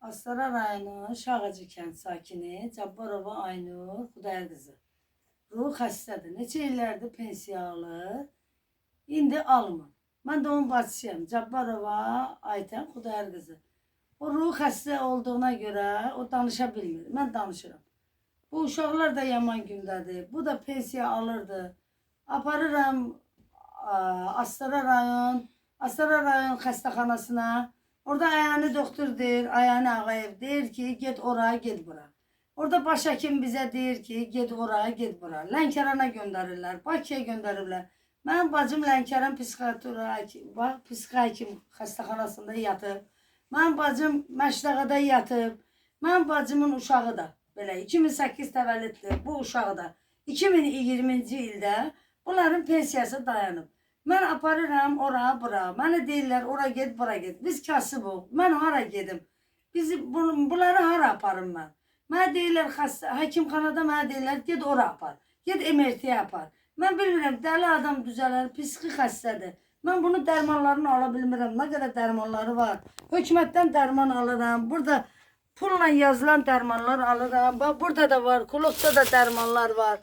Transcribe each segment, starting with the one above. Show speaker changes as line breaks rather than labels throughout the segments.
Astara rayonu Şağacı kənd sakini Cabbarova Aynur Xudayar qızı. Ruhu xəstədir. Neçə illərdir pensiya alır. İndi almır. Mən də onun bacısıyam. Cabbarova Aytən Xudayar qızı. O ruhu xəstə olduğuna görə o danışa bilmir. Mən danışıram. Bu uşaqlar da yaman gündədir. Bu da pensiya alırdı. Aparıram Astara rayon xəstəxanasına. Orada ayağını doktor deyir, ayağını Ağayev deyir ki, get oraya, get bura. Orada baş həkim bizə deyir ki, get oraya, get bura. Lənkərana göndərirlər, Bakıya göndərirlər. Mənim bacım Lənkəran psixi-həkim xəstəxanasında yatıb. Mənim bacım Məşdağada yatıb. Mənim bacımın uşağı da belə 2008 təvəllüdlü bu uşağı da 2020-ci ildə bunların pensiyası dayanıb. Mən aparıram ora bura. Mənə deyirlər ora get, bura get. Biz kasıbıq. Mən hara gedim? Bunları hara aparım mən? Mənə deyirlər həkimxanada mənə deyirlər get ora apar. Get MRT-yə apar. Mən bilmirəm, dəli adam düzələr, psixi xəstədir. Mən bunu dərmanlarını ala bilmirəm. Nə qədər dərmanları var. Hökumətdən dərman alıram. Burada pulla yazılan dərmanlar alıram. Bax burada da var, Kulukda da dərmanlar var.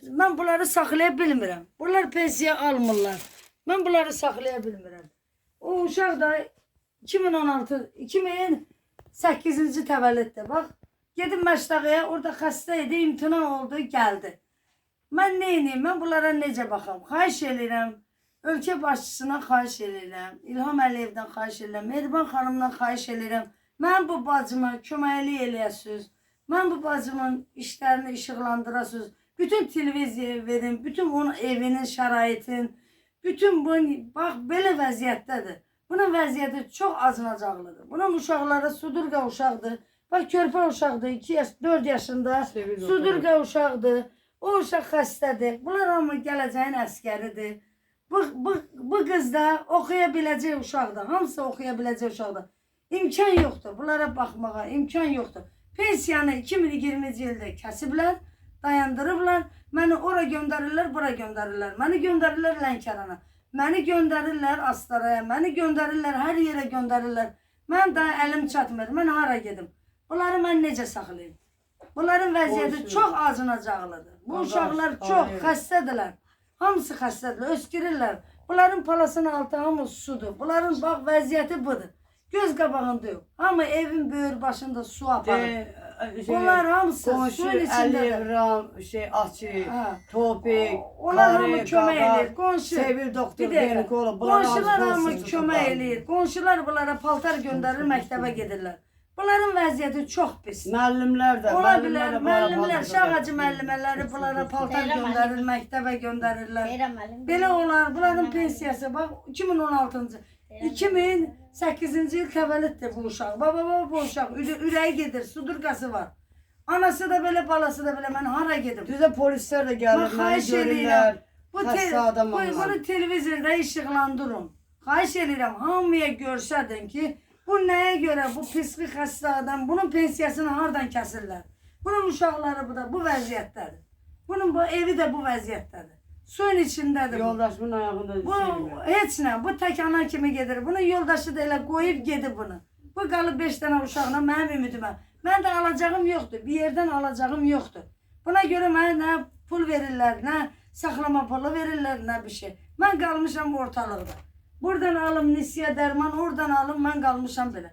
Mən bunları saxlaya bilmirəm. Bunlar pensiya almırlar. Mən bunları saxlaya bilmirəm. O uşaq da 2008-ci təvəllüddə. Bax, gedim Məşdağaya, orada xəstə idi, imtina oldu, gəldi. Mən neyiniyim, mən bunlara necə baxam? Xahiş edirəm, ölkə başçısına xahiş edirəm, İlham Əliyevdən xahiş edirəm, Mehriban xanımdan xahiş edirəm. Mən bu bacıma köməklik eləyəsiniz. Mən bu bacımın işlərini işıqlandırasınız. Bütün televiziyaya verin, bütün onun evinin, şəraitin, bütün bu, bax, belə vəziyyətdədir. Bunun vəziyyəti çox acınacaqlıdır. Bunun uşaqları Sudurqa uşaqdır. Bax, körpə uşaqdır, 4 yaşında. Sudurqa uşaqdır. O uşaq xəstədir. Bunlar hamı gələcəyin əskəridir. Bu qız da oxuya biləcək uşaqdır. Hamısı oxuya biləcək uşaqdır. İmkan yoxdur. Bunlara baxmağa imkan yoxdur. Pensiyanı 2020-ci ildə kəsiblər. Dayandırıblar, məni ora göndərirlər, bura göndərirlər. Məni göndərirlər Lənkərana, məni göndərirlər Astaraya, məni göndərirlər, hər yerə göndərirlər. Mən daha əlim çatmır, mən hara gedim? Bunları mən necə saxlayayım? Bunların vəziyyəti çox acınacaqlıdır. Bu uşaqlar çox xəstədirlər. Hamısı xəstədirlər, öskürürlər. Bunların palasının altı hamı sudur. Bunların bax vəziyyəti budur. Göz qabağında yox. Hamı evin böyür başında su aparır. Bunlar hamısı suyun içindədir.
Açı, Topik,
onlar hamı kömək eləyir.
Sevil doktor,
qonşular hamı kömək eləyir. Qonşular bunlara paltar göndərir, məktəbə gedirlər. Bunların vəziyyəti çox pis.
Müəllimlər də,
ola bilər, müəllimlər, Şağacı müəllimələri bunlara paltar göndərir, məktəbə göndərirlər. Belə olar, bunların pensiyası, bax, 2016-cı, 2008-ci il təvəllüddür bu uşaq. Baba, bu uşaq, ürəyi gedir, sudurqası var. Anası da belə, balası da belə, mən hara gedim?
Düzə polislər də gəlir, məni görürlər, xəstə adam olur.
Bunu televizorda işıqlandırın. Xahiş edirəm, hamıya görsədin ki, bu nəyə görə bu psixi xəstə adam, bunun pensiyasını hardan kəsirlər? Bunun uşaqları bu vəziyyətdədir. Bunun bu evi də bu vəziyyətdədir. Suyun içindədir.
Yoldaşımın ayağında
bu heç nə, bu tək ana kimi gedir. Bunun yoldaşı da elə qoyub gedib bunu. Bu qalıb 5 dənə uşaqla mənim ümidimə. Mən də alacağım yoxdur, bir yerdən alacağım yoxdur. Buna görə mənə nə pul verirlər, nə saxlama pulu verirlər, nə bir şey. Mən qalmışam ortalıqda. Buradan alım nisiyə dərman, oradan alım, mən qalmışam belə.